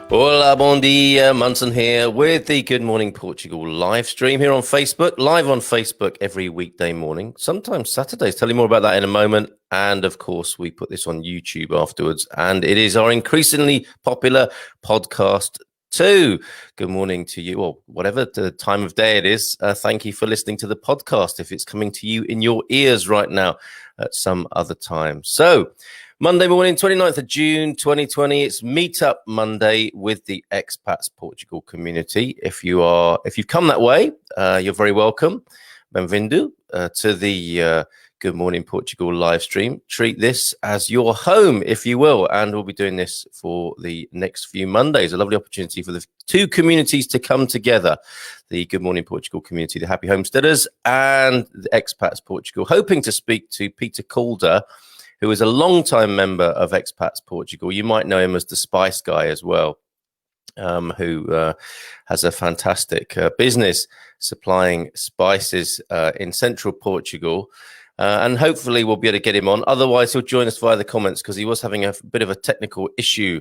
Hola, bon dia, Munson here with the Good Morning Portugal live stream here on Facebook, live on Facebook every weekday morning, sometimes Saturdays. Tell you more about that in a moment. And of course, we put this on YouTube afterwards, and it is our increasingly popular podcast too. Good morning to you, or whatever the time of day it is. Thank you for listening to the podcast if it's coming to you in your ears right now at some other time. So, Monday morning, 29th of June, 2020. It's Meetup Monday with the Expats Portugal community. If you've come that way, you're very welcome. Bem-vindo to the Good Morning Portugal live stream. Treat this as your home, if you will, and we'll be doing this for the next few Mondays. A lovely opportunity for the two communities to come together. The Good Morning Portugal community, the Happy Homesteaders, and the Expats Portugal. Hoping to speak to Peter Calder, who is a long-time member of Expats Portugal. You might know him as the Spice Guy as well, who has a fantastic business supplying spices in central Portugal. And hopefully we'll be able to get him on. Otherwise, he'll join us via the comments because he was having a bit of a technical issue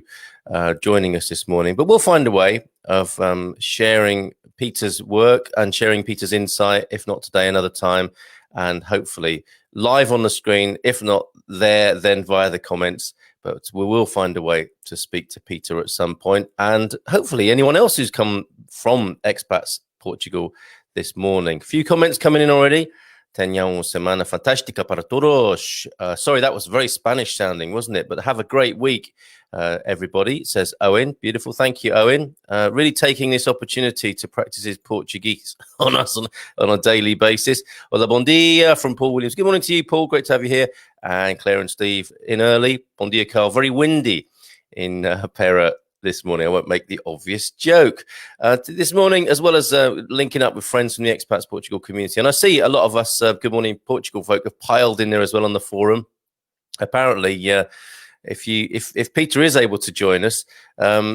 joining us this morning. But we'll find a way of sharing Peter's work and sharing Peter's insight, if not today, another time, and hopefully live on the screen, if not there, then via the comments. But we will find a way to speak to Peter at some point, and hopefully anyone else who's come from Expats Portugal this morning. A few comments coming in already. Tenha uma semana fantástica para todos. Sorry, that was very Spanish sounding, wasn't it? But have a great week, everybody, says Owen. Beautiful. Thank you, Owen. Really taking this opportunity to practice his Portuguese on us on a daily basis. Hola, bon dia from Paul Williams. Good morning to you, Paul. Great to have you here. And Claire and Steve in early. Bon dia, Carl. Very windy in Pera this morning. I won't make the obvious joke. This morning, as well as linking up with friends from the Expats Portugal community. And I see a lot of us Good Morning Portugal folk have piled in there as well on the forum. Apparently, if Peter is able to join us,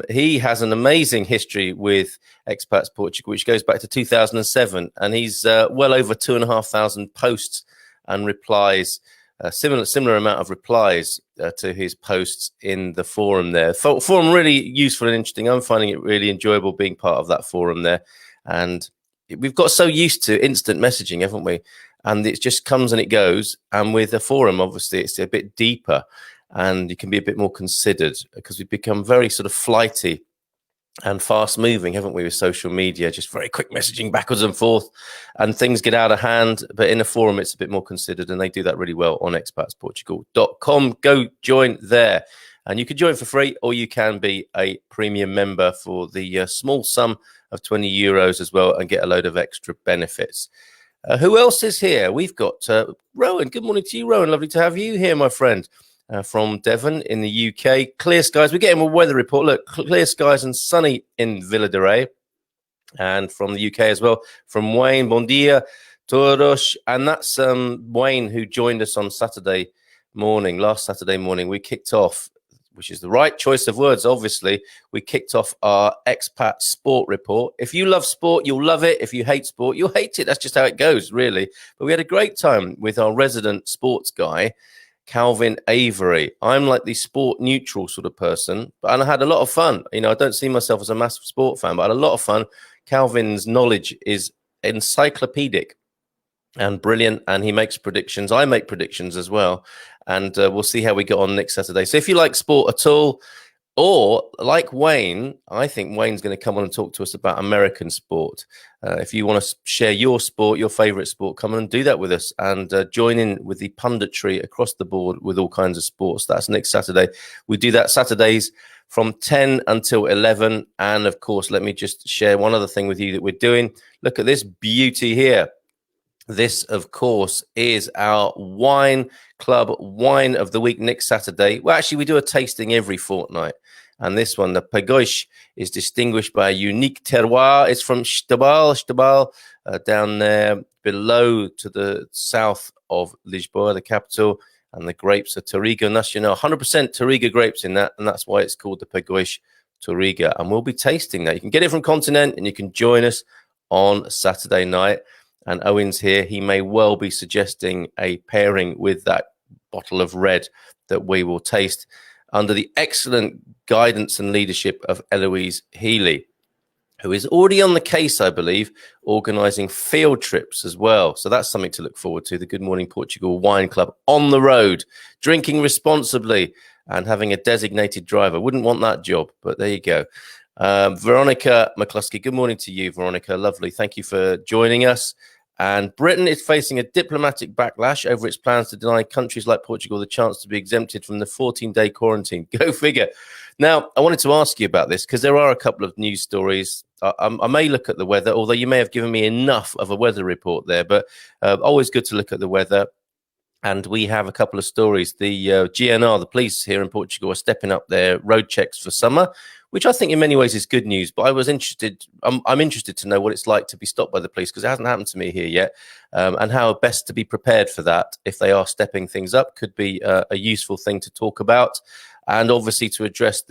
he has an amazing history with Expats Portugal, which goes back to 2007. And he's well over 2,500 posts and replies, similar amount of replies to his posts in the forum there. Forum really useful and interesting. I'm finding it really enjoyable being part of that forum there. And we've got so used to instant messaging, haven't we? And it just comes and it goes. And with a forum, obviously, it's a bit deeper and you can be a bit more considered because we've become very sort of flighty and fast moving, haven't we, with social media, just very quick messaging backwards and forth, and things get out of hand. But in a forum, it's a bit more considered, and they do that really well on expatsportugal.com. Go join there. And you can join for free, or you can be a premium member for the small sum of €20 as well and get a load of extra benefits. Who else is here? We've got Rowan. Good morning to you, Rowan. Lovely to have you here, my friend. From Devon in the UK. Clear skies. We're getting a weather report. Look, clear skies and sunny in Vila de Rei. And from the UK as well. From Wayne, bon dia, todos. And that's Wayne who joined us on last Saturday morning. We kicked off, which is the right choice of words, obviously. We kicked off our expat sport report. If you love sport, you'll love it. If you hate sport, you'll hate it. That's just how it goes, really. But we had a great time with our resident sports guy, Calvin Avery. I'm like the sport neutral sort of person, and I had a lot of fun. I don't see myself as a massive sport fan, but I had a lot of fun. Calvin's knowledge is encyclopedic and brilliant, and he makes predictions. I make predictions as well, and we'll see how we get on next Saturday. So if you like sport at all, or like Wayne, I think Wayne's going to come on and talk to us about American sport. If you want to share your sport, your favorite sport, come on and do that with us and join in with the punditry across the board with all kinds of sports. That's next Saturday. We do that Saturdays from 10 until 11. And of course, let me just share one other thing with you that we're doing. Look at this beauty here. This, of course, is our wine club wine of the week next Saturday. Well, actually, we do a tasting every fortnight. And this one, the Pagos, is distinguished by a unique terroir. It's from Setúbal, down there below to the south of Lisboa, the capital. And the grapes are Touriga Nacional, 100% Touriga grapes in that. And that's why it's called the Pagos Touriga. And we'll be tasting that. You can get it from Continent and you can join us on Saturday night. And Owen's here. He may well be suggesting a pairing with that bottle of red that we will taste. under the excellent guidance and leadership of Eloise Healy, who is already on the case, I believe, organising field trips as well. So that's something to look forward to. The Good Morning Portugal Wine Club on the road, drinking responsibly and having a designated driver. Wouldn't want that job, but there you go. Veronica McCluskey, good morning to you, Veronica. Lovely. Thank you for joining us. And Britain is facing a diplomatic backlash over its plans to deny countries like Portugal the chance to be exempted from the 14-day quarantine. Go figure. Now, I wanted to ask you about this because there are a couple of news stories. I may look at the weather, although you may have given me enough of a weather report there, but always good to look at the weather. And we have a couple of stories. The GNR, the police here in Portugal, are stepping up their road checks for summer, which I think in many ways is good news. But I was interested, I'm interested to know what it's like to be stopped by the police, because it hasn't happened to me here yet, and how best to be prepared for that if they are stepping things up could be a useful thing to talk about. And obviously to address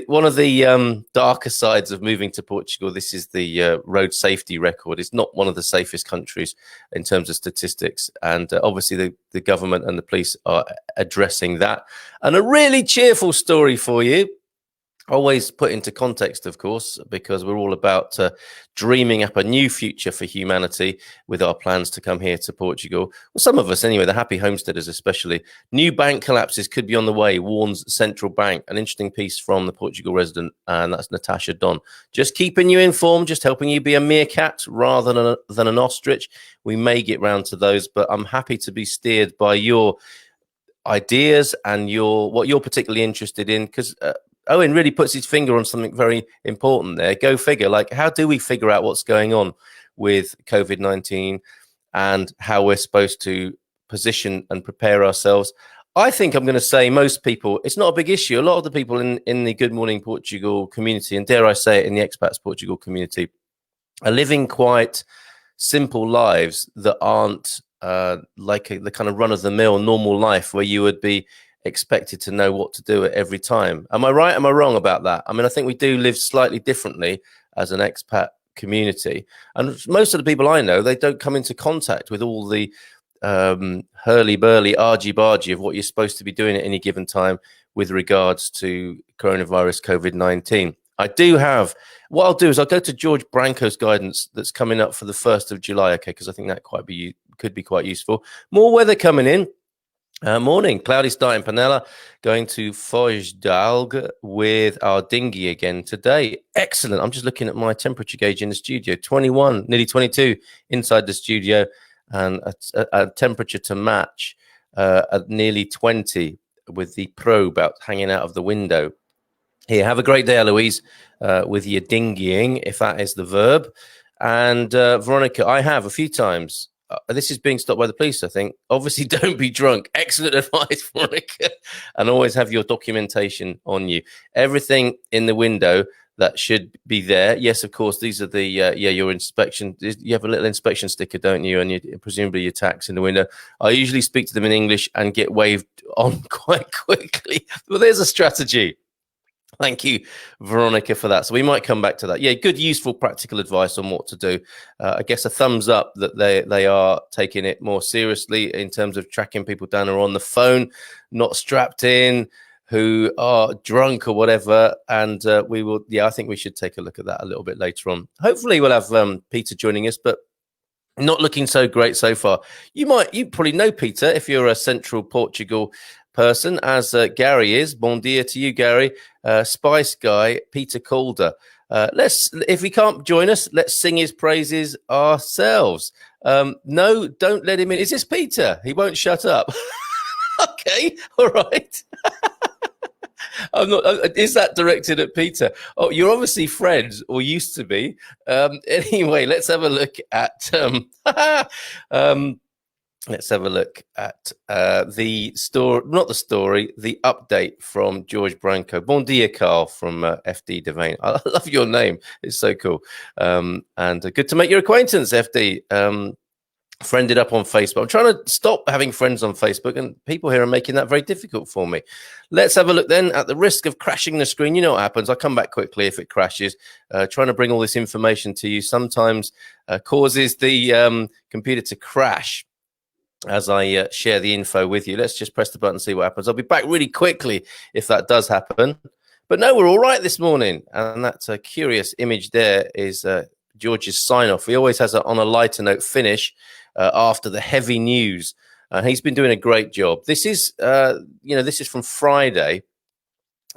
one of the darker sides of moving to Portugal. This is the road safety record. It's not one of the safest countries in terms of statistics. And obviously the government and the police are addressing that. And a really cheerful story for you. Always put into context, of course, because we're all about dreaming up a new future for humanity with our plans to come here to Portugal. Well, some of us anyway, the happy homesteaders especially. New bank collapses could be on the way, warns central bank. An interesting piece from the Portugal resident, and that's Natasha Don. Just keeping you informed, just helping you be a meerkat rather than an ostrich. We may get round to those, but I'm happy to be steered by your ideas and what you're particularly interested in, because Owen really puts his finger on something very important there. Go figure. Like, how do we figure out what's going on with COVID-19 and how we're supposed to position and prepare ourselves? I think I'm going to say most people, it's not a big issue. A lot of the people in the Good Morning Portugal community, and dare I say it, in the Expats Portugal community, are living quite simple lives that aren't like the kind of run-of-the-mill normal life where you would be expected to know what to do at every time. Am I right? Am I wrong about that? I mean, I think we do live slightly differently as an expat community. And most of the people I know, they don't come into contact with all the hurly-burly, argy-bargy of what you're supposed to be doing at any given time with regards to coronavirus COVID-19. What I'll do is I'll go to George Branco's guidance that's coming up for the 1st of July, okay, because I think that could be quite useful. More weather coming in. Morning, cloudy start in Panela, going to Foz d'Algue with our dinghy again today. Excellent. I'm just looking at my temperature gauge in the studio, 21, nearly 22 inside the studio, and a temperature to match at nearly 20 with the probe out hanging out of the window. Here, have a great day, Eloise, with your dinghying, if that is the verb. And Veronica, I have a few times. This is being stopped by the police, I think. Obviously, don't be drunk. Excellent advice, Veronica. And always have your documentation on you. Everything in the window that should be there. Yes, of course, these are the, your inspection. You have a little inspection sticker, don't you? And presumably your tax in the window. I usually speak to them in English and get waved on quite quickly. Well, there's a strategy. Thank you, Veronica, for that. So we might come back to that. Yeah, good, useful, practical advice on what to do. I guess a thumbs up that they are taking it more seriously in terms of tracking people down who are on the phone, not strapped in, who are drunk or whatever. And we will, I think we should take a look at that a little bit later on. Hopefully we'll have Peter joining us, but not looking so great so far. You probably know Peter if you're a Central Portugal person, as Gary is. Bon dia to you, Gary. Spice guy, Peter Calder. If he can't join us, let's sing his praises ourselves. No, don't let him in. Is this Peter? He won't shut up. Okay, all right. I'm not. Is that directed at Peter? Oh, you're obviously friends, or used to be. Anyway, let's have a look at. Let's have a look at the story, not the story, the update from George Branco. Bon dia, Carl, from FD Devane. I love your name. It's so cool. And good to make your acquaintance, FD. Friended up on Facebook. I'm trying to stop having friends on Facebook, and people here are making that very difficult for me. Let's have a look then at the risk of crashing the screen. You know what happens. I'll come back quickly if it crashes. Trying to bring all this information to you sometimes causes the computer to crash. as I share the info with you. Let's just press the button and see what happens. I'll be back really quickly if that does happen. But no, we're all right this morning. And that curious image there is George's sign-off. He always has on a lighter note finish after the heavy news. He's been doing a great job. This is, this is from Friday.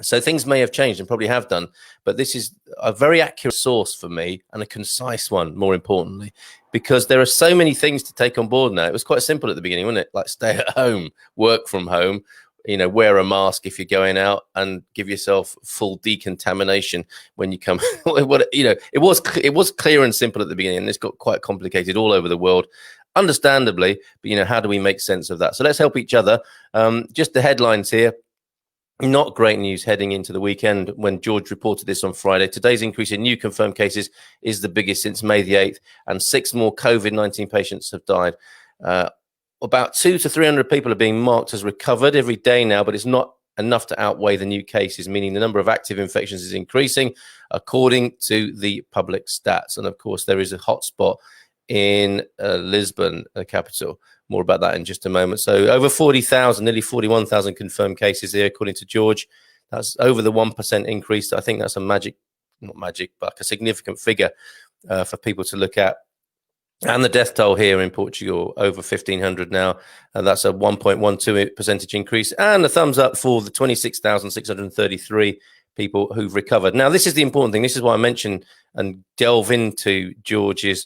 So things may have changed and probably have done, but this is a very accurate source for me and a concise one, more importantly, because there are so many things to take on board now. It was quite simple at the beginning, wasn't it? Like stay at home, work from home, wear a mask if you're going out, and give yourself full decontamination when you come. It was clear and simple at the beginning, and this got quite complicated all over the world, understandably. But how do we make sense of that? So let's help each other. Just the headlines here. Not great news heading into the weekend when George reported this on Friday. Today's increase in new confirmed cases is the biggest since May the 8th, and 6 more COVID-19 patients have died. About 200 to 300 people are being marked as recovered every day now, but it's not enough to outweigh the new cases, meaning the number of active infections is increasing according to the public stats. And of course, there is a hotspot in Lisbon, the capital. More about that in just a moment. So over 40,000, nearly 41,000 confirmed cases here, according to George. That's over the 1% increase. I think that's not magic, but a significant figure for people to look at. And the death toll here in Portugal, over 1,500 now. That's a 1.12% increase. And a thumbs up for the 26,633 people who've recovered. Now, this is the important thing. This is why I mentioned and delve into George's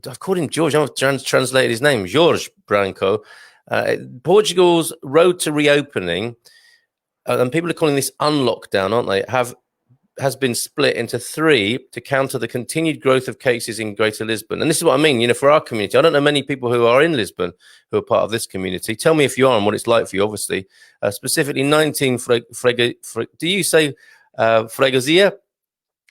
I've called him George. I've translated his name, Jorge Branco. Portugal's road to reopening, and people are calling this unlockdown, aren't they? Has been split into 3 to counter the continued growth of cases in Greater Lisbon. And this is what I mean, for our community. I don't know many people who are in Lisbon who are part of this community. Tell me if you are and what it's like for you, obviously. Specifically, 19 do you say freguesia?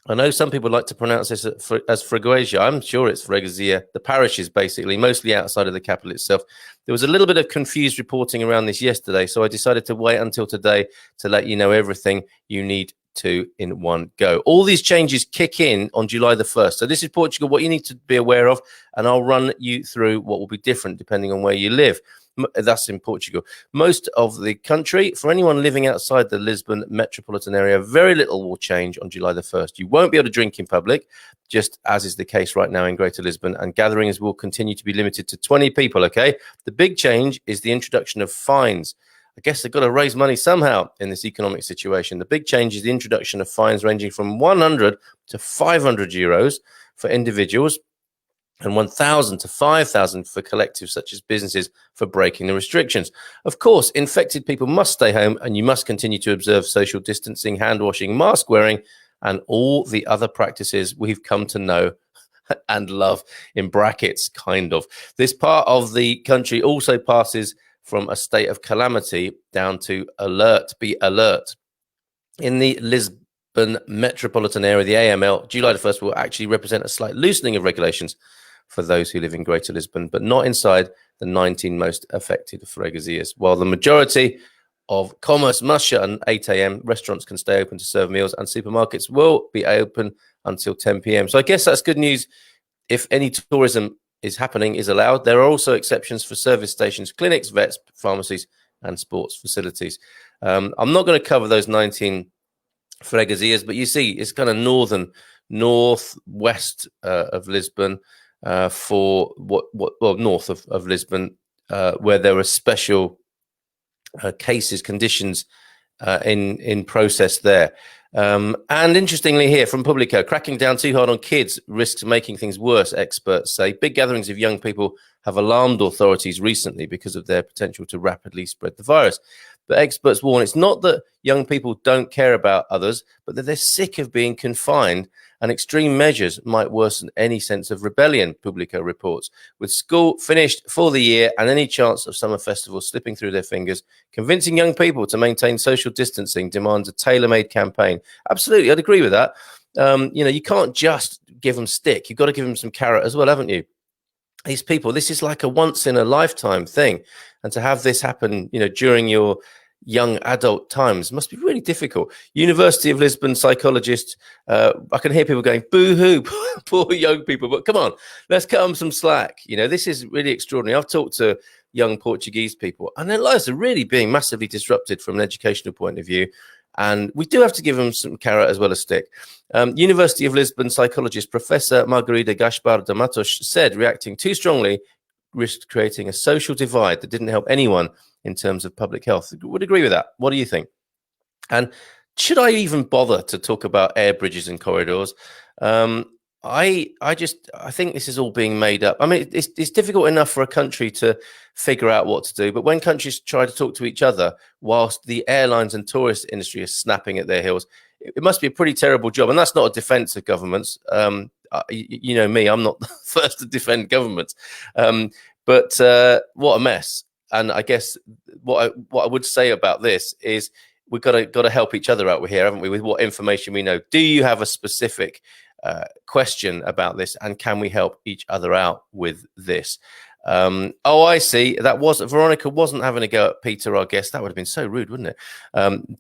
I know some people like to pronounce this as freguesia. I'm sure it's freguesia. The parishes, basically, mostly outside of the capital itself. There was a little bit of confused reporting around this yesterday, so I decided to wait until today to let you know everything you need to in one go. All these changes kick in on July the 1st. So this is Portugal, what you need to be aware of, and I'll run you through what will be different depending on where you live. That's in Portugal. Most of the country, for anyone living outside the Lisbon metropolitan area, very little will change on July the 1st. You won't be able to drink in public, just as is the case right now in Greater Lisbon, and gatherings will continue to be limited to 20 people, okay? The big change is the introduction of fines. I guess they've got to raise money somehow in this economic situation. The big change is the introduction of fines ranging from 100 to 500 euros for individuals, and 1,000 to 5,000 for collectives such as businesses for breaking the restrictions. Of course, infected people must stay home, and you must continue to observe social distancing, hand washing, mask wearing, and all the other practices we've come to know and love, in brackets, kind of. This part of the country also passes from a state of calamity down to alert, be alert. In the Lisbon metropolitan area, the AML, July the 1st will actually represent a slight loosening of regulations for those who live in Greater Lisbon, but not inside the 19 most affected freguesias. While the majority of commerce must shut at 8 a.m., restaurants can stay open to serve meals, and supermarkets will be open until 10 p.m. So I guess that's good news. If any tourism is allowed. There are also exceptions for service stations, clinics, vets, pharmacies, and sports facilities. I'm not going to cover those 19 freguesias, but you see it's kind of northwest of Lisbon, north of Lisbon, where there are special conditions in process there. And interestingly here from Publico, cracking down too hard on kids risks making things worse, experts say. Big gatherings of young people have alarmed authorities recently because of their potential to rapidly spread the virus. But experts warn it's not that young people don't care about others, but that they're sick of being confined, and extreme measures might worsen any sense of rebellion, Publico reports. With school finished for the year and any chance of summer festivals slipping through their fingers, convincing young people to maintain social distancing demands a tailor-made campaign. Absolutely, I'd agree with that. You can't just give them stick. You've got to give them some carrot as well, haven't you? These people, this is like a once in a lifetime thing. And to have this happen, during your young adult times must be really difficult. University of Lisbon psychologist, I can hear people going, boo-hoo, poor young people, but come on, let's cut them some slack. You know, this is really extraordinary. I've talked to young Portuguese people, and their lives are really being massively disrupted from an educational point of view. And we do have to give them some carrot as well as stick. University of Lisbon psychologist Professor Margarida Gaspar de Matos said, reacting too strongly risked creating a social divide that didn't help anyone in terms of public health. Would agree with that. What do you think? And should I even bother to talk about air bridges and corridors? I think this is all being made up. I mean, it's difficult enough for a country to figure out what to do, but when countries try to talk to each other whilst the airlines and tourist industry are snapping at their heels, it must be a pretty terrible job. And that's not a defense of governments. You know me, I'm not the first to defend governments. But what a mess. And I guess what I would say about this is we've got to help each other out here, haven't we, with what information we know. Do you have a specific question about this, and can we help each other out with this? Oh, I see. That was Veronica wasn't having a go at Peter, our guest. That would have been so rude, wouldn't it?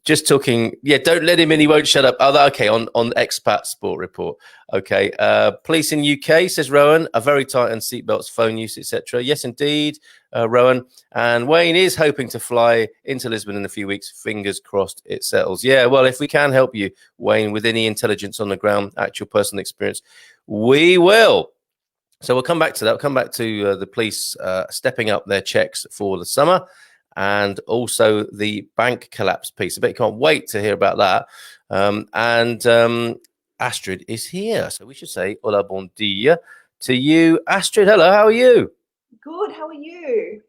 Just talking. Yeah, don't let him in. He won't shut up. Oh, okay. On Expat Sport Report. Okay. Police in UK, says Rowan, are very tight on seatbelts, phone use, etc. Yes, indeed, Rowan. And Wayne is hoping to fly into Lisbon in a few weeks. Fingers crossed it settles. Yeah. Well, if we can help you, Wayne, with any intelligence on the ground, actual personal experience, we will. So we'll come back to that. We'll come back to the police stepping up their checks for the summer, and also the bank collapse piece. I bet you can't wait to hear about that. And Astrid is here. So we should say hola, bon dia to you. Astrid, hello, how are you? Good, how are you?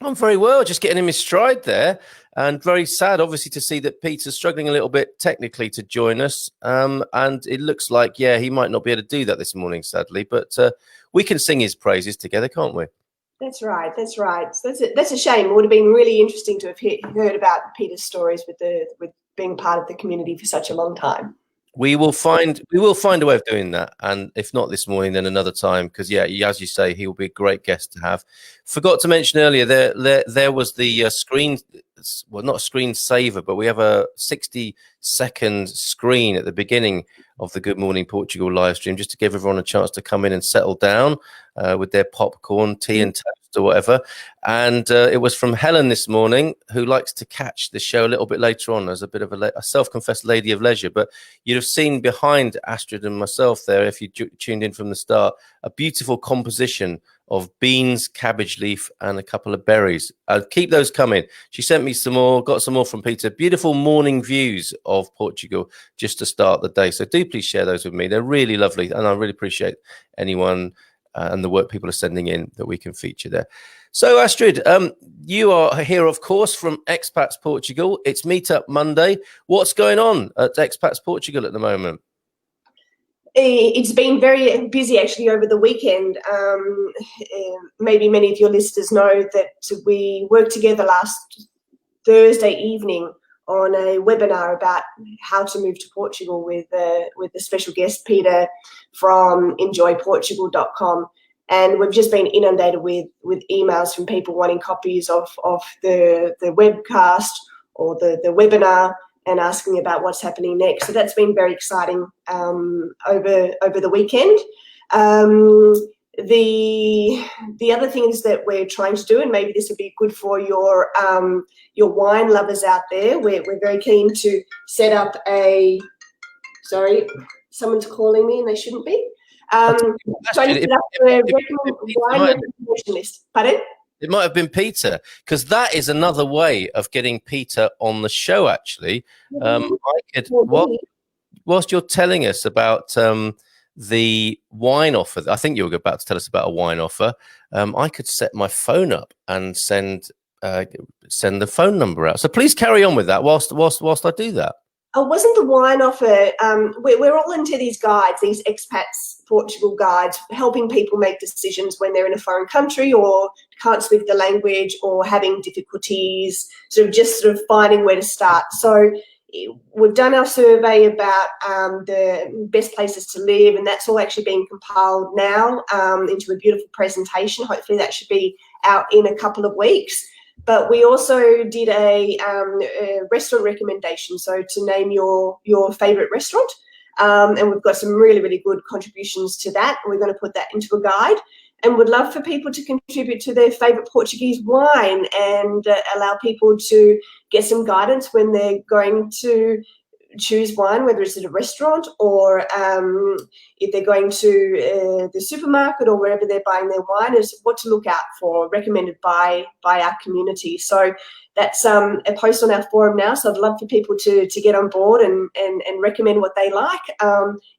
I'm very well, just getting in my stride there. And very sad, obviously, to see that Peter's struggling a little bit technically to join us. And it looks like, yeah, he might not be able to do that this morning, sadly. But we can sing his praises together, can't we? That's right. That's right. So that's a shame. It would have been really interesting to have heard about Peter's stories with being part of the community for such a long time. We will find a way of doing that, and if not this morning, then another time. Because yeah, as you say, he will be a great guest to have. Forgot to mention earlier there was the screen, well, not a screen saver, but we have a 60-second screen at the beginning of the Good Morning Portugal live stream, just to give everyone a chance to come in and settle down with their popcorn, tea and toast or whatever. And it was from Helen this morning, who likes to catch the show a little bit later on as a bit of a self-confessed lady of leisure. But you'd have seen behind Astrid and myself there, if you tuned in from the start, a beautiful composition of beans, cabbage leaf, and a couple of berries. Keep those coming. She sent me some more, got some more from Peter. Beautiful morning views of Portugal just to start the day. So do please share those with me. They're really lovely, and I really appreciate anyone and the work people are sending in that we can feature there. So Astrid, you are here, of course, from Expats Portugal. It's Meetup Monday. What's going on at Expats Portugal at the moment? It's been very busy actually over the weekend. Maybe many of your listeners know that we worked together last Thursday evening on a webinar about how to move to Portugal with the special guest Peter from enjoyportugal.com. And we've just been inundated with emails from people wanting copies of the webcast or the webinar, and asking about what's happening next. So that's been very exciting over the weekend. The other things that we're trying to do, and maybe this would be good for your wine lovers out there, we're very keen to set up a, sorry, someone's calling me and they shouldn't be. Trying to set up a wine recommendation list. Pardon? It might have been Peter, because that is another way of getting Peter on the show, actually. Whilst you're telling us about the wine offer, I think you were about to tell us about a wine offer, I could set my phone up and send the phone number out. So please carry on with that whilst I do that. Oh, wasn't the wine offer, we're all into these guides, these Expats Portugal guides, helping people make decisions when they're in a foreign country or can't speak the language or having difficulties, sort of finding where to start. So we've done our survey about the best places to live, and that's all actually being compiled now into a beautiful presentation. Hopefully that should be out in a couple of weeks. But we also did a restaurant recommendation, so to name your favourite restaurant. And we've got some really, really good contributions to that. We're going to put that into a guide, and would love for people to contribute to their favourite Portuguese wine, and allow people to get some guidance when they're going to choose wine, whether it's at a restaurant or if they're going to the supermarket or wherever they're buying their wine, is what to look out for, recommended by our community. So that's a post on our forum now, so I'd love for people to get on board and recommend what they like,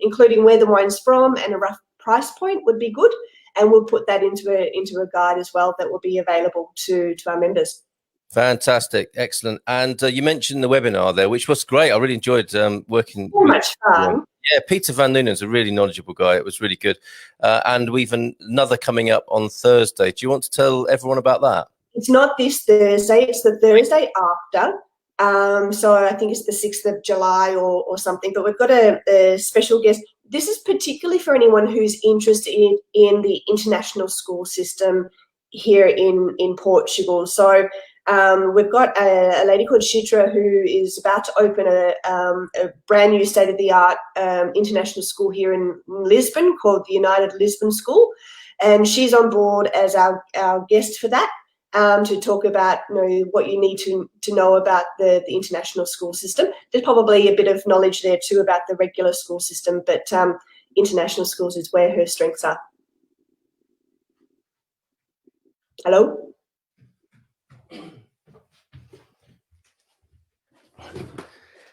including where the wine's from, and a rough price point would be good, and we'll put that into a guide as well that will be available to our members. Fantastic. Excellent. And you mentioned the webinar there, which was great. I really enjoyed working. So much fun. Yeah, Peter Van Noonen's a really knowledgeable guy. It was really good. And we've another coming up on Thursday. Do you want to tell everyone about that? It's not this Thursday, it's the Thursday after. So I think it's the 6th of July or something, but we've got a special guest. This is particularly for anyone who's interested in the international school system here in Portugal. So we've got a lady called Shitra who is about to open a brand new state-of-the-art international school here in Lisbon called the United Lisbon School, and she's on board as our guest for that, to talk about what you need to know about the international school system. There's probably a bit of knowledge there too about the regular school system, but international schools is where her strengths are. Hello?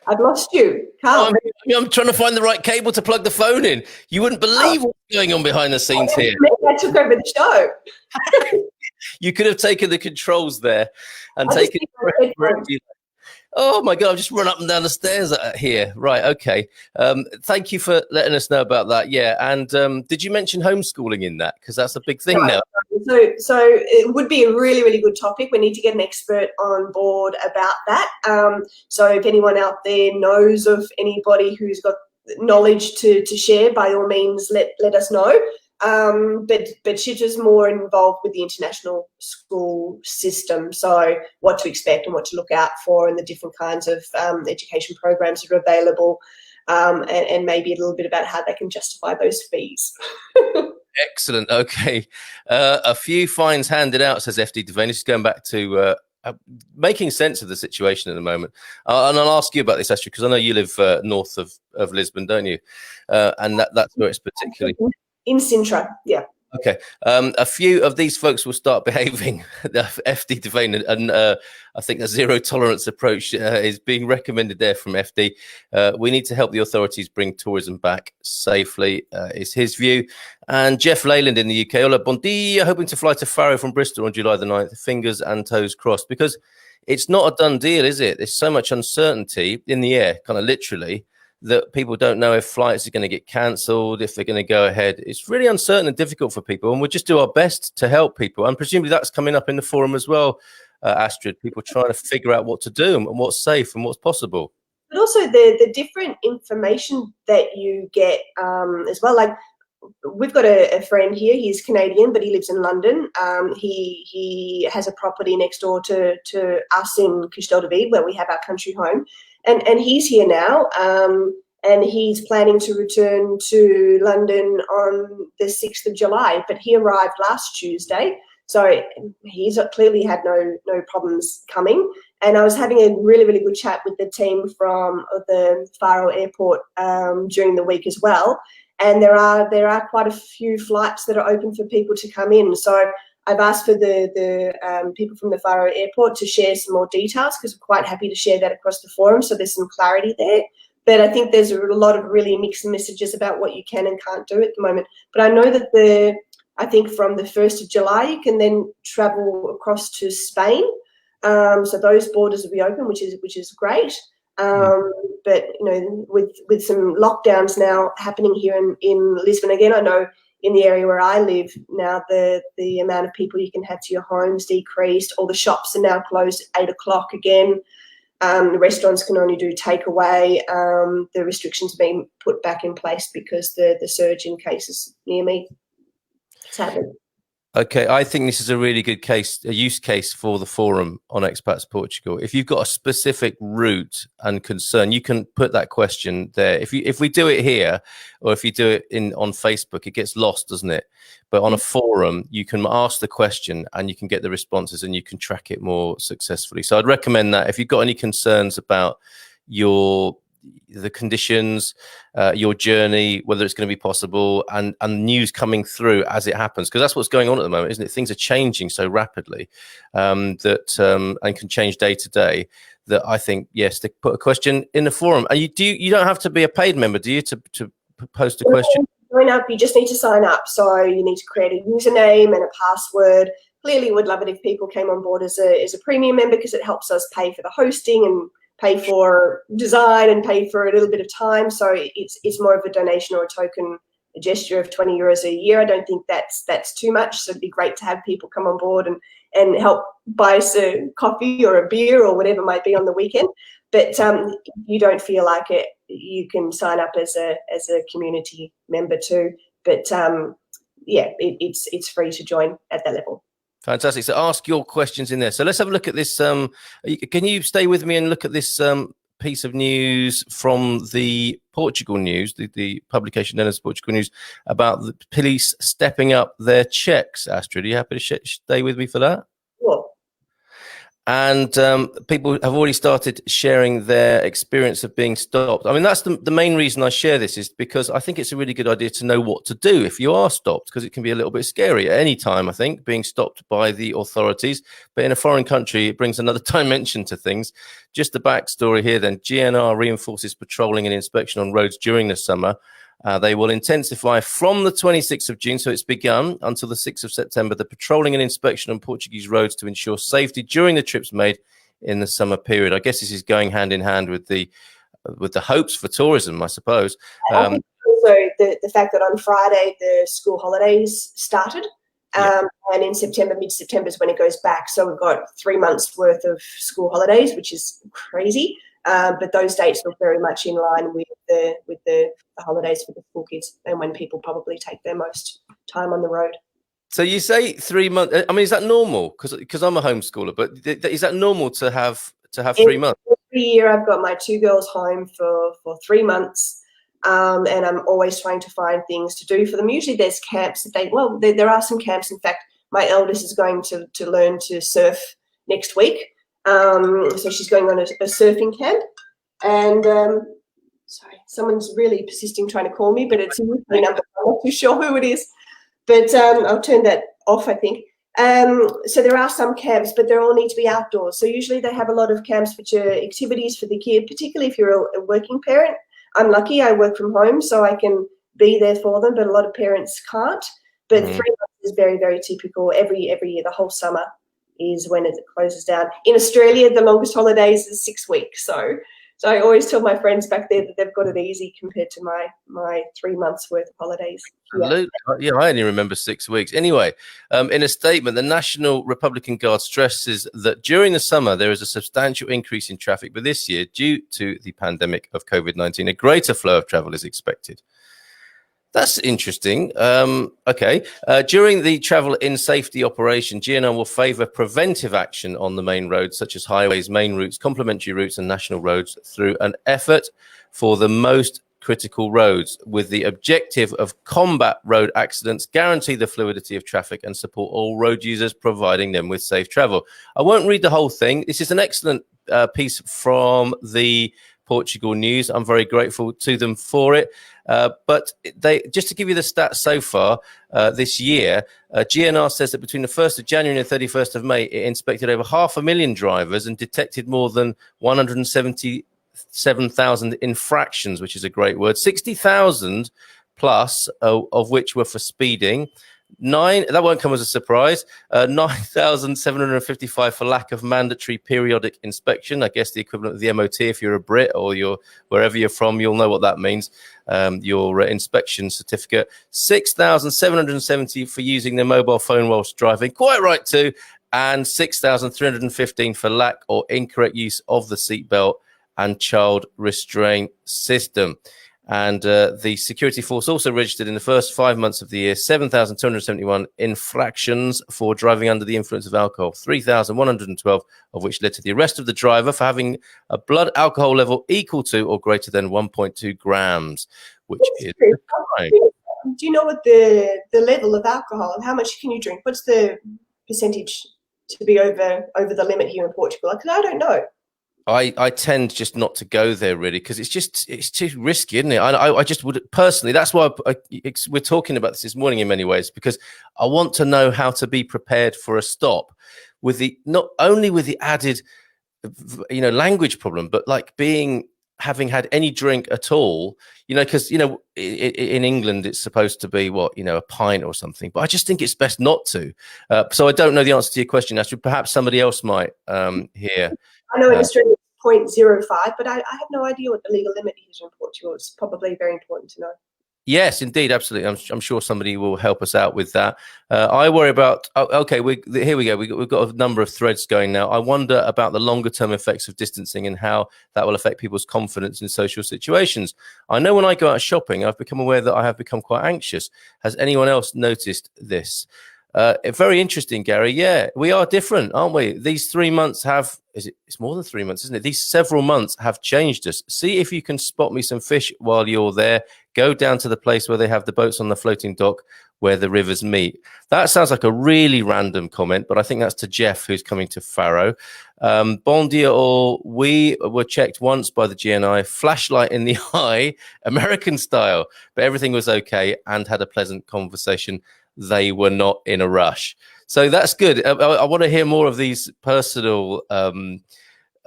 I've lost you. Carl. I'm trying to find the right cable to plug the phone in. You wouldn't believe what's going on behind the scenes here. I took over the show. You could have taken the controls there and taken. Oh my God! I've just run up and down the stairs here. Right. Okay. Thank you for letting us know about that. Yeah. And did you mention homeschooling in that? Because that's a big thing now. So it would be a really, really good topic. We need to get an expert on board about that. So if anyone out there knows of anybody who's got knowledge to share, by all means, let us know. But she's just more involved with the international school system, so what to expect and what to look out for, and the different kinds of education programs that are available, and maybe a little bit about how they can justify those fees. Excellent. Okay. A few fines handed out, says FD Devane. This is going back to making sense of the situation at the moment. And I'll ask you about this, Astrid, because I know you live north of Lisbon, don't you? And that's where it's particularly... In Sintra, yeah. Okay. A few of these folks will start behaving. The FD Devane, and I think a zero tolerance approach is being recommended there from FD. We need to help the authorities bring tourism back safely, is his view. And Jeff Leyland in the UK, hola, bon dia, hoping to fly to Faro from Bristol on July the 9th. Fingers and toes crossed, because it's not a done deal, is it? There's so much uncertainty in the air, kind of literally, that people don't know if flights are going to get cancelled, if they're going to go ahead. It's really uncertain and difficult for people, and we'll just do our best to help people. And presumably that's coming up in the forum as well, Astrid, people trying to figure out what to do and what's safe and what's possible. But also the different information that you get as well. Like, we've got a friend here, he's Canadian, but he lives in London. He has a property next door to us in Castell de Vigo, where we have our country home. And he's here now, and he's planning to return to London on the 6th of July, but he arrived last Tuesday, so he's clearly had no problems coming. And I was having a really, really good chat with the team from the Faro airport during the week as well, and there are quite a few flights that are open for people to come in. So I've asked for the people from the Faro airport to share some more details, because we're quite happy to share that across the forum, so there's some clarity there. But I think there's a lot of really mixed messages about what you can and can't do at the moment. But I know that I think from the 1st of July, you can then travel across to Spain. So those borders will be open, which is great. But with some lockdowns now happening here in Lisbon again, I know in the area where I live now, the amount of people you can have to your homes decreased. All the shops are now closed at 8 o'clock again. The restaurants can only do takeaway. The restrictions are being put back in place because the surge in cases near me. Sadly. Okay, I think this is a really good case, a use case for the forum on Expats Portugal. If you've got a specific route and concern, you can put that question there. If we do it here, or if you do it on Facebook, it gets lost, doesn't it? But on a forum, you can ask the question and you can get the responses and you can track it more successfully. So I'd recommend that if you've got any concerns about the conditions, your journey, whether it's going to be possible, and news coming through as it happens, because that's what's going on at the moment, isn't it? Things are changing so rapidly and can change day to day. That I think, yes, to put a question in the forum, and you don't have to be a paid member, do you, to post a question? Join up, you just need to sign up. So you need to create a username and a password. Clearly, would love it if people came on board as a premium member, because it helps us pay for the hosting and pay for design and pay for a little bit of time. So it's more of a donation or a token, a gesture of 20 euros a year. I don't think that's too much. So it'd be great to have people come on board and help buy us a coffee or a beer or whatever might be on the weekend. But if you don't feel like it, you can sign up as a community member too. But it's free to join at that level. Fantastic. So ask your questions in there. So let's have a look at this. Can you stay with me and look at this piece of news from the Portugal News, the publication known as Portugal News, about the police stepping up their checks? Astrid, are you happy to stay with me for that? Sure. And people have already started sharing their experience of being stopped. I mean, that's the main reason I share this, is because I think it's a really good idea to know what to do if you are stopped, because it can be a little bit scary at any time, I think, being stopped by the authorities. But in a foreign country, it brings another dimension to things. Just the backstory here then. GNR reinforces patrolling and inspection on roads during the summer. They will intensify from the 26th of June, so it's begun, until the 6th of September, the patrolling and inspection on Portuguese roads to ensure safety during the trips made in the summer period. I guess this is going hand in hand with the hopes for tourism, I suppose. I think also the fact that on Friday the school holidays started, and in September, mid-September is when it goes back. So we've got 3 months worth of school holidays, which is crazy. But those dates look very much in line with the holidays for the school kids, and when people probably take their most time on the road. So you say 3 months. I mean, is that normal? Because I'm a homeschooler, but is that normal to have 3 months? Every year I've got my 2 girls home for 3 months, and I'm always trying to find things to do for them. Usually there's camps that there are some camps. In fact, my eldest is going to learn to surf next week. So she's going on a surfing camp, and sorry, someone's really persisting trying to call me, but it's a UK number. I'm not too sure who it is, but I'll turn that off, I think. So there are some camps, but they all need to be outdoors. So usually they have a lot of camps which are activities for the kid, particularly if you're a working parent. I'm lucky, I work from home, so I can be there for them, but a lot of parents can't. But 3 months is very, very typical. Every year, the whole summer is when it closes down. In Australia, the longest holidays is 6 weeks. So I always tell my friends back there that they've got it easy compared to my 3 months worth of holidays. Yeah, I only remember 6 weeks. Anyway, in a statement, the National Republican Guard stresses that during the summer, there is a substantial increase in traffic, but this year, due to the pandemic of COVID-19, a greater flow of travel is expected. That's interesting. Okay. During the travel in safety operation, GNR will favour preventive action on the main roads, such as highways, main routes, complementary routes and national roads, through an effort for the most critical roads, with the objective of combat road accidents, guarantee the fluidity of traffic and support all road users, providing them with safe travel. I won't read the whole thing. This is an excellent piece from the Portugal News. I'm very grateful to them for it. But just to give you the stats so far this year, GNR says that between the 1st of January and the 31st of May, it inspected over 500,000 drivers and detected more than 177,000 infractions, which is a great word, 60,000 plus of which were for speeding. That won't come as a surprise. 9,755 for lack of mandatory periodic inspection. I guess the equivalent of the MOT. If you're a Brit or you're wherever you're from, you'll know what that means. Your inspection certificate. 6,770 for using the mobile phone whilst driving. Quite right too. And 6,315 for lack or incorrect use of the seatbelt and child restraint system. And the security force also registered in the first 5 months of the year 7,271 infractions for driving under the influence of alcohol, 3,112 of which led to the arrest of the driver for having a blood alcohol level equal to or greater than 1.2 grams, which is a crime. Do you know what the level of alcohol and how much can you drink? What's the percentage to be over the limit here in Portugal? Because I don't know. I tend just not to go there really because it's too risky, isn't it? I just would personally. That's why we're talking about this morning in many ways, because I want to know how to be prepared for a stop with the not only with the added language problem, but like having had any drink at all, because in England it's supposed to be a pint or something, but I just think it's best not to. So I don't know the answer to your question, Astrid. Perhaps somebody else might hear. I know in Australia it's 0.05, but I have no idea what the legal limit is in Portugal. It's probably very important to know. Yes, indeed, absolutely. I'm sure somebody will help us out with that. I worry about. Okay, here we go. We've got a number of threads going now. I wonder about the longer term effects of distancing and how that will affect people's confidence in social situations. I know when I go out shopping, I've become aware that I have become quite anxious. Has anyone else noticed this? Very interesting, Gary. Yeah, we are different, aren't we? These 3 months it's more than 3 months, isn't it? These several months have changed us. See if you can spot me some fish while you're there. Go down to the place where they have the boats on the floating dock where the rivers meet. That sounds like a really random comment, but I think that's to Jeff, who's coming to Faro. Bon dia all. We were checked once by the GNR, flashlight in the eye, American style, but everything was okay and had a pleasant conversation. They were not in a rush. So that's good. I want to hear more of these personal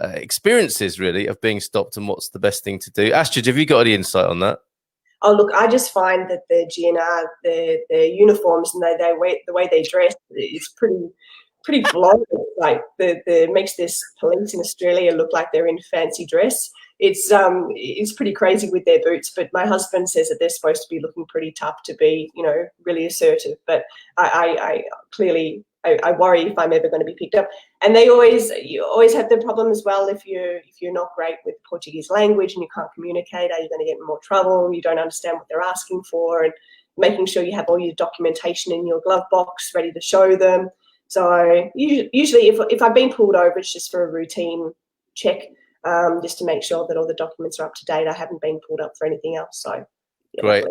experiences, really, of being stopped and what's the best thing to do. Astrid, have you got any insight on that? Oh, look, I just find that the GNR, their uniforms and the way they dress is pretty blonde. Like makes this police in Australia look like they're in fancy dress. It's pretty crazy with their boots, but my husband says that they're supposed to be looking pretty tough to be, really assertive. But I clearly worry if I'm ever going to be picked up. And you always have the problem as well if you're not great with Portuguese language and you can't communicate. Are you going to get in more trouble? You don't understand what they're asking for, and making sure you have all your documentation in your glove box ready to show them. So usually if I've been pulled over, it's just for a routine check. Just to make sure that all the documents are up to date. I haven't been pulled up for anything else. So yeah, great.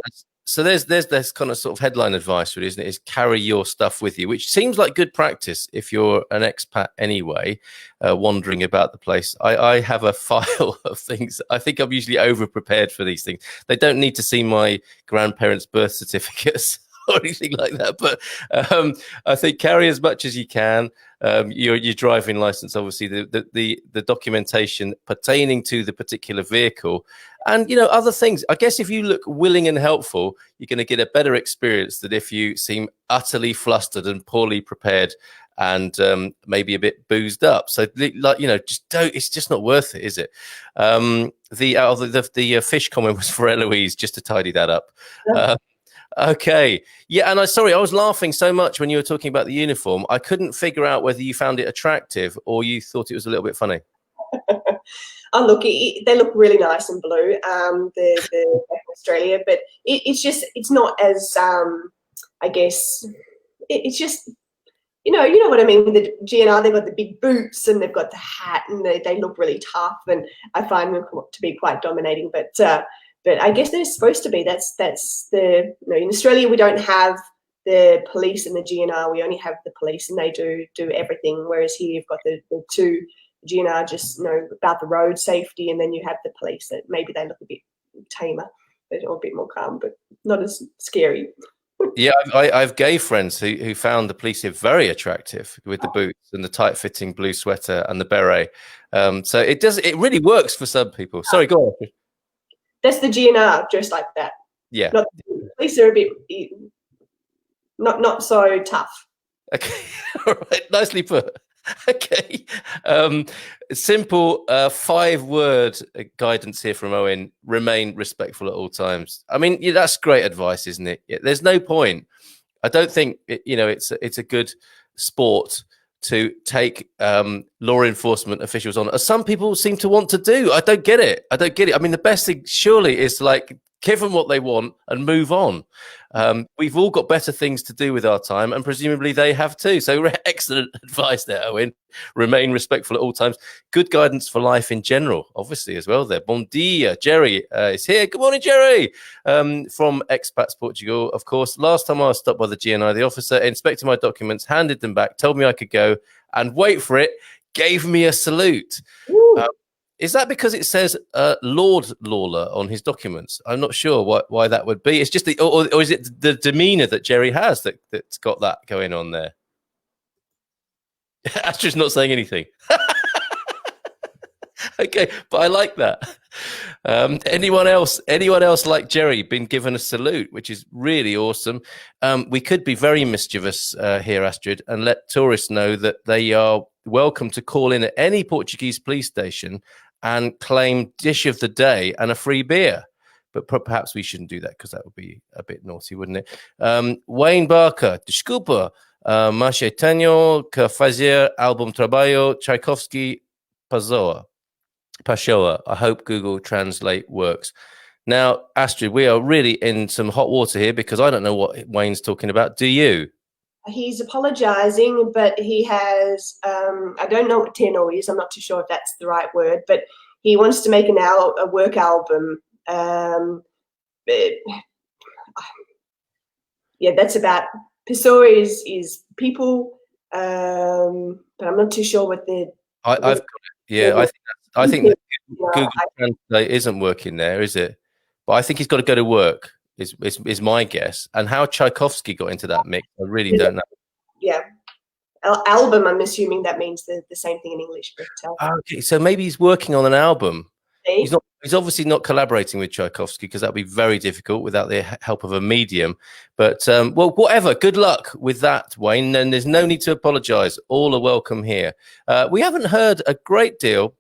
So there's kind of sort of headline advice, really, isn't it? Is carry your stuff with you, which seems like good practice if you're an expat anyway, wandering about the place. I have a file of things. I think I'm usually over prepared for these things. They don't need to see my grandparents' birth certificates or anything like that, but I think carry as much as you can. Your driving license, obviously, the documentation pertaining to the particular vehicle, and other things. I guess if you look willing and helpful, you're going to get a better experience than if you seem utterly flustered and poorly prepared and maybe a bit boozed up. So just don't. It's just not worth it, is it? The fish comment was for Eloise, just to tidy that up. Okay. Yeah, and I was laughing so much when you were talking about the uniform. I couldn't figure out whether you found it attractive or you thought it was a little bit funny. Oh, look, they look really nice and blue, the Australia, but it's not as, I guess, it's just, you know what I mean, with the GNR, they've got the big boots and they've got the hat and they look really tough, and I find them to be quite dominating, but I guess they're supposed to be. That's the, in Australia we don't have the police and the GNR. We only have the police, and they do everything. Whereas here you've got the two GNR just about the road safety, and then you have the police that maybe they look a bit tamer, or a bit more calm, but not as scary. Yeah, I have gay friends who found the police here very attractive with the boots and the tight-fitting blue sweater and the beret. So it really works for some people. Sorry, go on. That's the GNR dressed like that. Yeah. Not the police are a bit not so tough. Okay. All right. Nicely put. Okay. Simple 5-word guidance here from Owen. Remain respectful at all times. I mean, that's great advice, isn't it? There's no point. I don't think it's a good sport to take law enforcement officials on, as some people seem to want to do. I don't get it. I mean, the best thing surely is to give them what they want, and move on. We've all got better things to do with our time, and presumably they have too. So excellent advice there, Owen. Remain respectful at all times. Good guidance for life in general, obviously, as well there. Bon dia. Jerry is here. Good morning, Jerry. From Expats Portugal, of course. Last time I was stopped by the GNR, the officer inspected my documents, handed them back, told me I could go, and wait for it, gave me a salute. Is that because it says Lord Lawler on his documents? I'm not sure why that would be. It's just or is it the demeanour that Jerry has that's got that going on there? Astrid's not saying anything. Okay, but I like that. Anyone else like Jerry been given a salute, which is really awesome. We could be very mischievous here, Astrid, and let tourists know that they are welcome to call in at any Portuguese police station and claim dish of the day and a free beer. But perhaps we shouldn't do that because that would be a bit naughty, wouldn't it? Wayne Barker, desculpa, mas tenho que fazer álbum trabalho Tchaikovsky Passoa. I hope Google Translate works. Now, Astrid, we are really in some hot water here because I don't know what Wayne's talking about. Do you? He's apologising, but he has, I don't know what tenor is, I'm not too sure if that's the right word, but he wants to make a work album. Yeah, that's about, Pessoa is people, but I'm not too sure what the... I've got it. Yeah, I think that Google Translate isn't working there, is it? But I think he's got to go to work. Is my guess. And how Tchaikovsky got into that mix, I really don't know. Yeah. Album, I'm assuming that means the same thing in English. But, okay, so maybe he's working on an album. He's obviously not collaborating with Tchaikovsky because that'd be very difficult without the help of a medium. But, well, whatever. Good luck with that, Wayne. And there's no need to apologise. All are welcome here. We haven't heard a great deal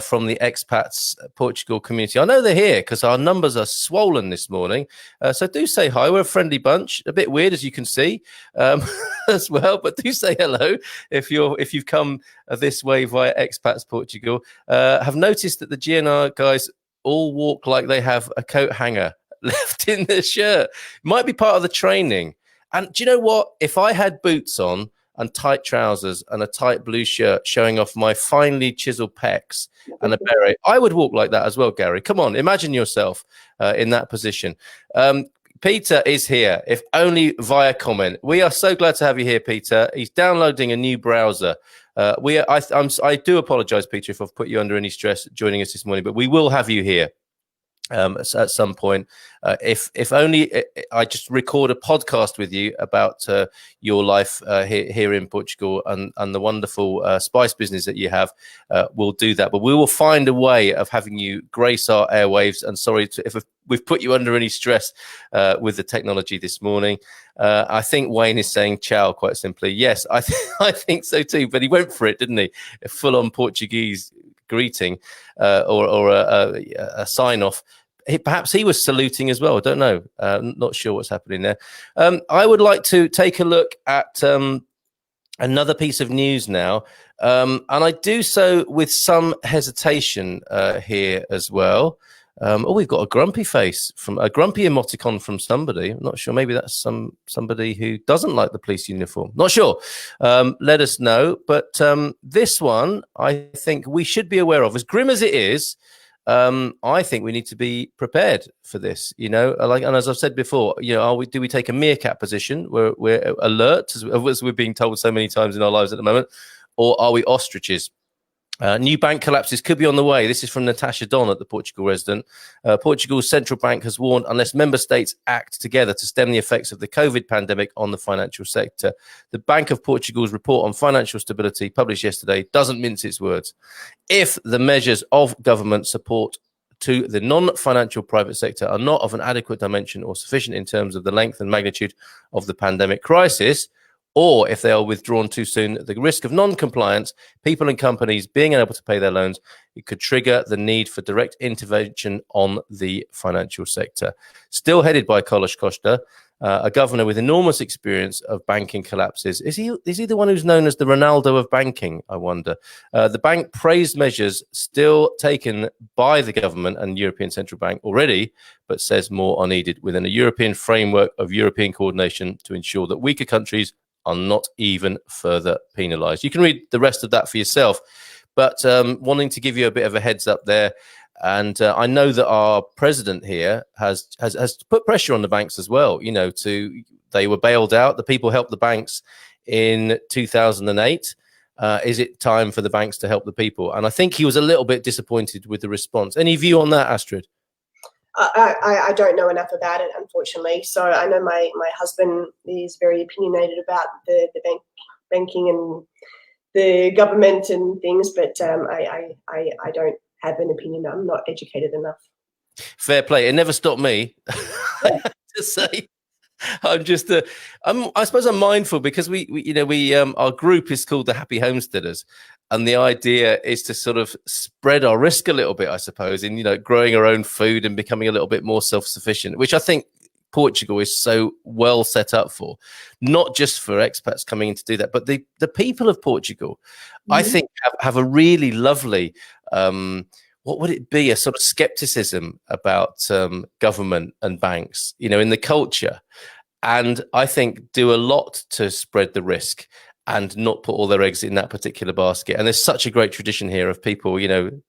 from the Expats Portugal community. I know they're here because our numbers are swollen this morning. So do say hi. We're a friendly bunch. A bit weird, as you can see, as well. But do say hello if you've come this way via Expats Portugal. Have noticed that the GNR guys all walk like they have a coat hanger left in their shirt. Might be part of the training. And do you know what? If I had boots on and tight trousers and a tight blue shirt showing off my finely chiseled pecs and a beret, I would walk like that as well, Gary. Come on, imagine yourself in that position. Peter is here, if only via comment. We are so glad to have you here, Peter. He's downloading a new browser. I do apologise, Peter, if I've put you under any stress joining us this morning, but we will have you here. At some point, if only I just record a podcast with you about your life here in Portugal and the wonderful spice business that you have, we'll do that. But we will find a way of having you grace our airwaves. And sorry if we've put you under any stress with the technology this morning. I think Wayne is saying ciao quite simply. Yes, I think so too. But he went for it, didn't he? A full-on Portuguese greeting or a sign-off. Perhaps he was saluting as well. I don't know. Not sure what's happening there. I would like to take a look at another piece of news now. And I do so with some hesitation here as well. Oh, we've got a grumpy face from a grumpy emoticon from somebody. I'm not sure. Maybe that's somebody who doesn't like the police uniform. Not sure. Let us know. But this one, I think we should be aware of. As grim as it is, I think we need to be prepared for this. You know, and as I've said before, you know, do we take a meerkat position where we're alert, as we're being told so many times in our lives at the moment, or are we ostriches? New bank collapses could be on the way. This is from Natasha Don at the Portugal Resident. Portugal's central bank has warned unless member states act together to stem the effects of the COVID pandemic on the financial sector. The Bank of Portugal's report on financial stability, published yesterday, doesn't mince its words. If the measures of government support to the non-financial private sector are not of an adequate dimension or sufficient in terms of the length and magnitude of the pandemic crisis, or if they are withdrawn too soon, the risk of non-compliance, people and companies being unable to pay their loans, it could trigger the need for direct intervention on the financial sector. Still headed by Carlos Costa, a governor with enormous experience of banking collapses. Is he the one who's known as the Ronaldo of banking, I wonder? The bank praised measures still taken by the government and European Central Bank already, but says more are needed within a European framework of European coordination to ensure that weaker countries are not even further penalised. You can read the rest of that for yourself, but wanting to give you a bit of a heads up there. And I know that our president here has put pressure on the banks as well. You know, they were bailed out. The people helped the banks in 2008. Is it time for the banks to help the people? And I think he was a little bit disappointed with the response. Any view on that, Astrid? I don't know enough about it, unfortunately. So I know my husband is very opinionated about the banking and the government and things, but I don't have an opinion. I'm not educated enough. Fair play. It never stopped me to say. I'm just, I suppose I'm mindful because we our group is called the Happy Homesteaders, and the idea is to sort of spread our risk a little bit, I suppose, in growing our own food and becoming a little bit more self-sufficient, which I think Portugal is so well set up for, not just for expats coming in to do that, but the people of Portugal, I think have a really lovely, what would it be? A sort of skepticism about government and banks, in the culture. And I think do a lot to spread the risk and not put all their eggs in that particular basket. And there's such a great tradition here of people,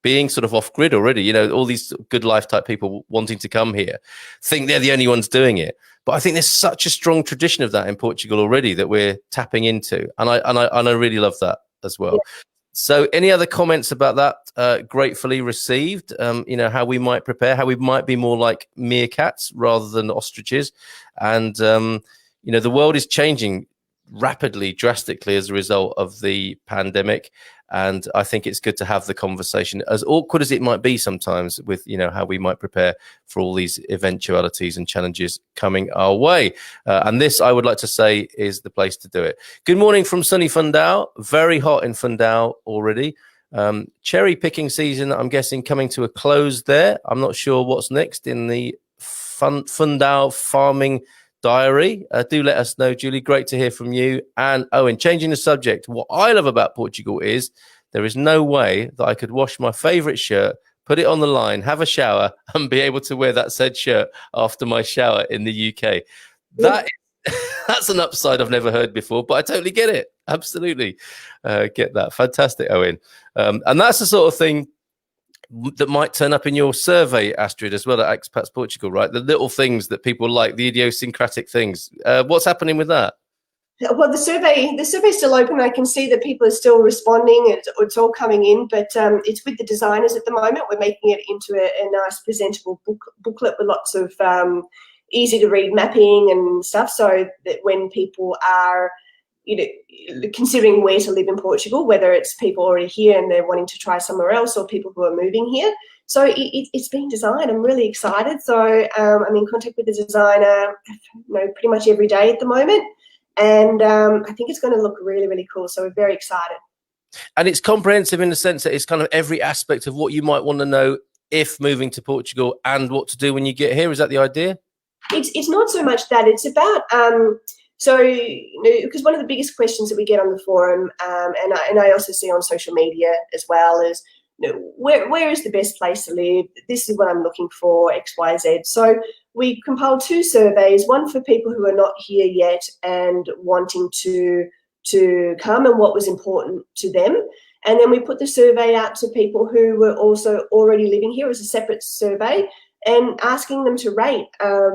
being sort of off grid already, all these good life type people wanting to come here, think they're the only ones doing it. But I think there's such a strong tradition of that in Portugal already that we're tapping into. And I really love that as well. Yeah. So any other comments about that? Gratefully received, how we might prepare, how we might be more like meerkats rather than ostriches. And, the world is changing rapidly, drastically as a result of the pandemic. And I think it's good to have the conversation, as awkward as it might be sometimes, with, how we might prepare for all these eventualities and challenges coming our way. And this, I would like to say, is the place to do it. Good morning from sunny Fundao. Very hot in Fundao already. Cherry picking season, I'm guessing, coming to a close there. I'm not sure what's next in the Fundao farming diary. Do let us know, Julie. Great to hear from you. And Owen, changing the subject, what I love about Portugal is there is no way that I could wash my favorite shirt, put it on the line, have a shower, and be able to wear that said shirt after my shower in the UK. That's an upside I've never heard before, but I totally get it. Absolutely get that. Fantastic, Owen. And that's the sort of thing that might turn up in your survey, Astrid, as well, at Expats Portugal, right? The little things that people like, the idiosyncratic things. What's happening with that? Well, the survey's still open. I can see that people are still responding. It's all coming in, but it's with the designers at the moment. We're making it into a nice presentable booklet with lots of easy to read mapping and stuff, so that when people are considering where to live in Portugal, whether it's people already here and they're wanting to try somewhere else, or people who are moving here. So it's being designed. I'm really excited. So I'm in contact with the designer, pretty much every day at the moment. And I think it's going to look really, really cool. So we're very excited. And it's comprehensive in the sense that it's kind of every aspect of what you might want to know if moving to Portugal and what to do when you get here. Is that the idea? It's not so much that. It's about... So, because one of the biggest questions that we get on the forum, and I also see on social media as well, is where is the best place to live? This is what I'm looking for, X, Y, Z. So we compiled 2 surveys, one for people who are not here yet and wanting to come and what was important to them. And then we put the survey out to people who were also already living here as a separate survey, and asking them to rate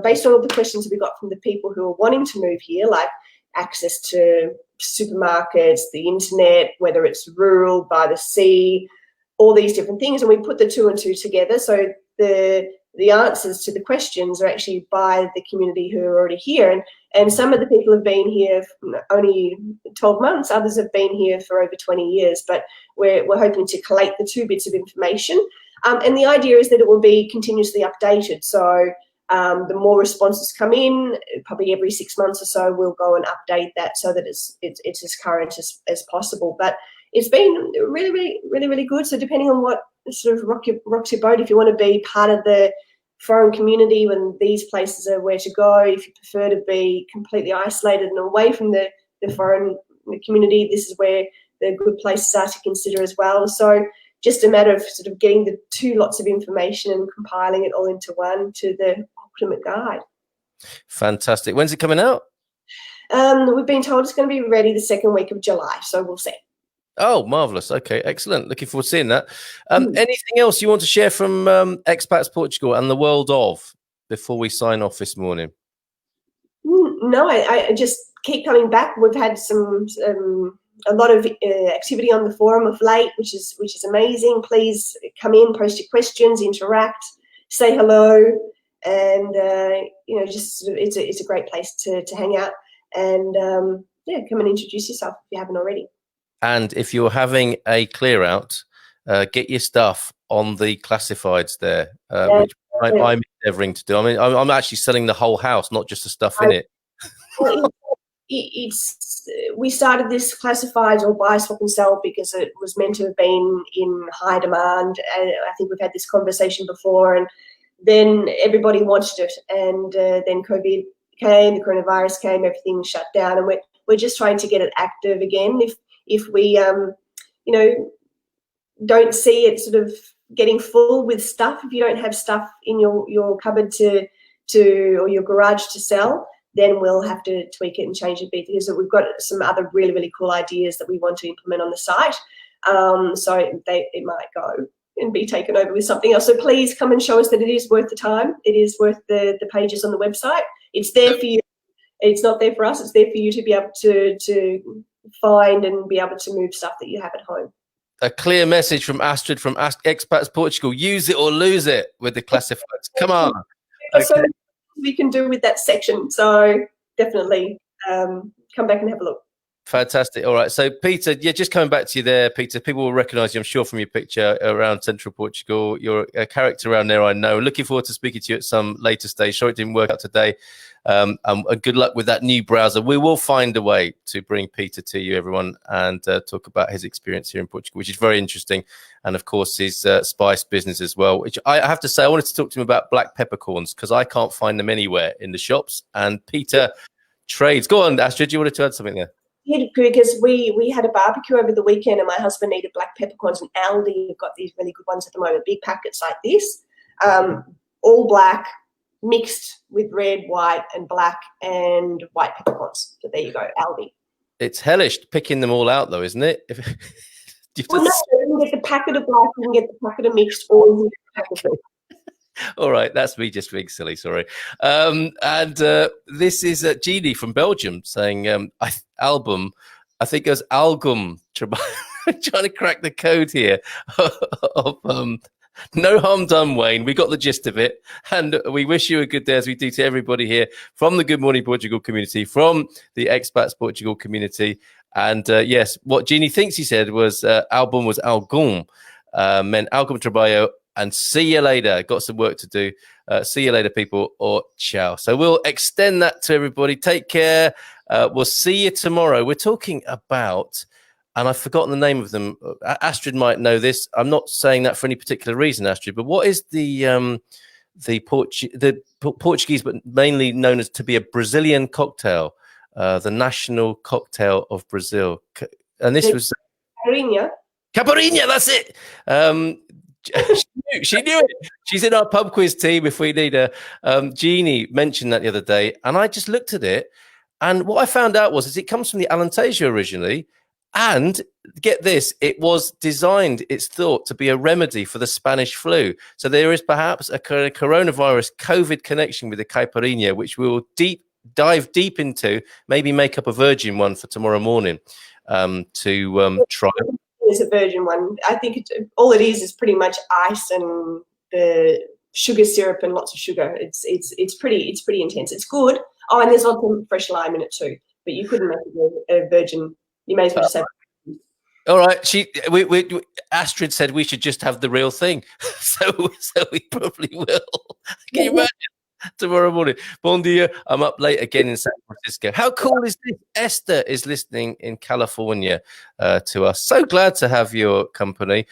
based on all the questions that we got from the people who are wanting to move here, like access to supermarkets, the internet, whether it's rural, by the sea, all these different things. And we put the 2 and 2 together. So the answers to the questions are actually by the community who are already here. And some of the people have been here only 12 months, others have been here for over 20 years. But we're hoping to collate the 2 bits of information. And the idea is that it will be continuously updated. So the more responses come in, probably every 6 months or so, we'll go and update that so that it's as current as possible. But it's been really, really, really, really good. So depending on what sort of rocks your boat, if you want to be part of the foreign community, when these places are where to go. If you prefer to be completely isolated and away from the foreign community, this is where the good places are to consider as well. So just a matter of sort of getting the two lots of information and compiling it all into one to the ultimate guide. Fantastic. When's it coming out? We've been told it's going to be ready the second week of July, so we'll see. Oh, marvelous. Okay, excellent. Looking forward to seeing that. Anything else you want to share from Expats Portugal and the world of before we sign off this morning? No, I just keep coming back. We've had a lot of activity on the forum of late, which is amazing. Please come in, post your questions, interact, say hello, and just sort of, it's a great place to hang out. And come and introduce yourself if you haven't already. And if you're having a clear out, get your stuff on the classifieds there, which I'm endeavouring to do. I mean, I'm actually selling the whole house, not just the stuff in it. We started this classifieds or buy, swap and sell because it was meant to have been in high demand. And I think we've had this conversation before, and then everybody wanted it. And then COVID came, the coronavirus came, everything shut down. And we're just trying to get it active again. If we, don't see it sort of getting full with stuff, if you don't have stuff in your cupboard to or your garage to sell, then we'll have to tweak it and change it a bit, because we've got some other really, really cool ideas that we want to implement on the site. So it might go and be taken over with something else. So please come and show us that it is worth the time. It is worth the pages on the website. It's there for you. It's not there for us. It's there for you to be able to find and be able to move stuff that you have at home. A clear message from Astrid from Expats Portugal. Use it or lose it with the classifieds. Come on. Okay. So we can do with that section. So definitely come back and have a look. Fantastic. All right. So, Peter, just coming back to you there, Peter, people will recognise you, I'm sure, from your picture around central Portugal. You're a character around there, I know. Looking forward to speaking to you at some later stage. Sorry it didn't work out today. And good luck with that new browser. We will find a way to bring Peter to you, everyone, and talk about his experience here in Portugal, which is very interesting. And, of course, his spice business as well, which I have to say, I wanted to talk to him about black peppercorns because I can't find them anywhere in the shops. And Peter trades. Go on, Astrid, you wanted to add something there? Yeah, because we had a barbecue over the weekend, and my husband needed black peppercorns, and Aldi have got these really good ones at the moment, big packets like this, all black, mixed with red, white, and black, and white peppercorns. So there you go, Aldi. It's hellish picking them all out, though, isn't it? Well, no, you can get the packet of black, you can get the packet of mixed, or you can get the packet of all right, that's me just being silly, sorry. This is Jeannie from Belgium saying album, I think it was Algum, trying to crack the code here of no harm done, Wayne. We got the gist of it, and we wish you a good day, as we do to everybody here from the Good Morning Portugal community, from the Expats Portugal community. And yes, what Jeannie thinks he said was album was Algum, meant Algum Trabalho. And see you later. Got some work to do. See you later, people, or ciao. So we'll extend that to everybody. Take care. We'll see you tomorrow. We're talking about, and I've forgotten the name of them. Astrid might know this. I'm not saying that for any particular reason, Astrid, but what is the Portuguese, but mainly known as to be a Brazilian cocktail, the national cocktail of Brazil? And this was Caipirinha. Caipirinha, that's it. She knew it. She's in our pub quiz team if we need her. Jeannie mentioned that the other day, and I just looked at it, and what I found out was it comes from the Alentejo originally, and get this, it was designed, it's thought, to be a remedy for the Spanish flu. So there is perhaps a coronavirus COVID connection with the caipirinha, which we'll dive deep into, maybe make up a virgin one for tomorrow morning to try. Is a virgin one. I think all it is pretty much ice and the sugar syrup and lots of sugar. It's pretty intense. It's good. Oh, and there's lots of fresh lime in it too. But you couldn't make it a virgin. You may as well just have. All right. Astrid said we should just have the real thing, so we probably will. Can you imagine? Tomorrow morning. Bon dia. I'm up late again in San Francisco. How cool is this? Esther is listening in California to us. So glad to have your company.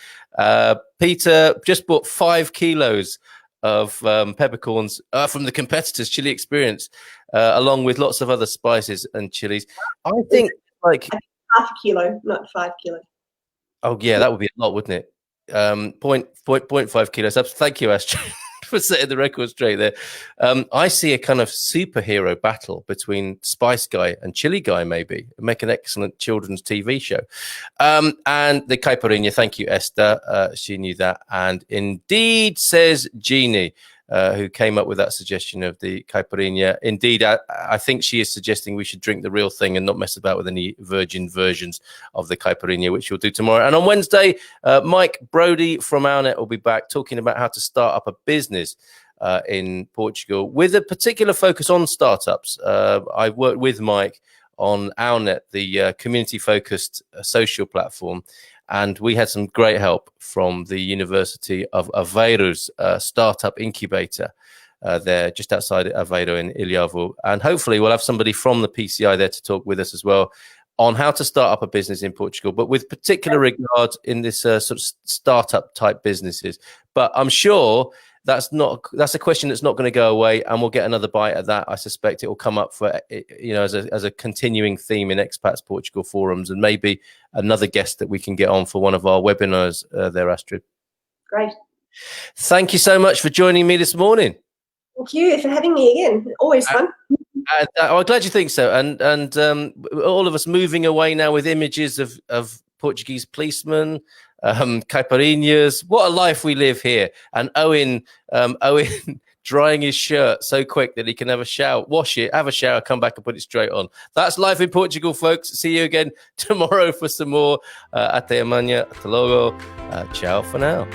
Peter just bought 5 kilos of peppercorns from the competitors' chili experience, along with lots of other spices and chilies. I think like half a kilo, not 5 kilos. Oh yeah, that would be a lot, wouldn't it? 0.5 kilos. Thank you, Astrid, for setting the record straight there. I see a kind of superhero battle between Spice Guy and Chili Guy. Maybe make an excellent children's TV show. And the caipirinha. Thank you, Esther. She knew that, and indeed, says Jeannie. Who came up with that suggestion of the caipirinha. Indeed, I think she is suggesting we should drink the real thing and not mess about with any virgin versions of the caipirinha, which we'll do tomorrow. And on Wednesday, Mike Brodie from Owlnet will be back talking about how to start up a business in Portugal with a particular focus on startups. I've worked with Mike on Owlnet, the community-focused social platform. And we had some great help from the University of Aveiro's startup incubator there, just outside Aveiro in Ilhavo. And hopefully we'll have somebody from the PCI there to talk with us as well on how to start up a business in Portugal, but with particular regard in this sort of startup type businesses. But I'm sure that's a question that's not going to go away, and we'll get another bite at that. I suspect it will come up for as a continuing theme in Expats Portugal forums, and maybe another guest that we can get on for one of our webinars there, Astrid. Great. Thank you so much for joining me this morning. Thank you for having me again. Always fun. I'm glad you think so. And all of us moving away now with images of Portuguese policemen, caipirinhas. What a life we live here. And Owen drying his shirt so quick that he can have a shower, wash it, have a shower, come back and put it straight on. That's life in Portugal, folks. See you again tomorrow for some more. Até amanhã. Até logo. Ciao for now.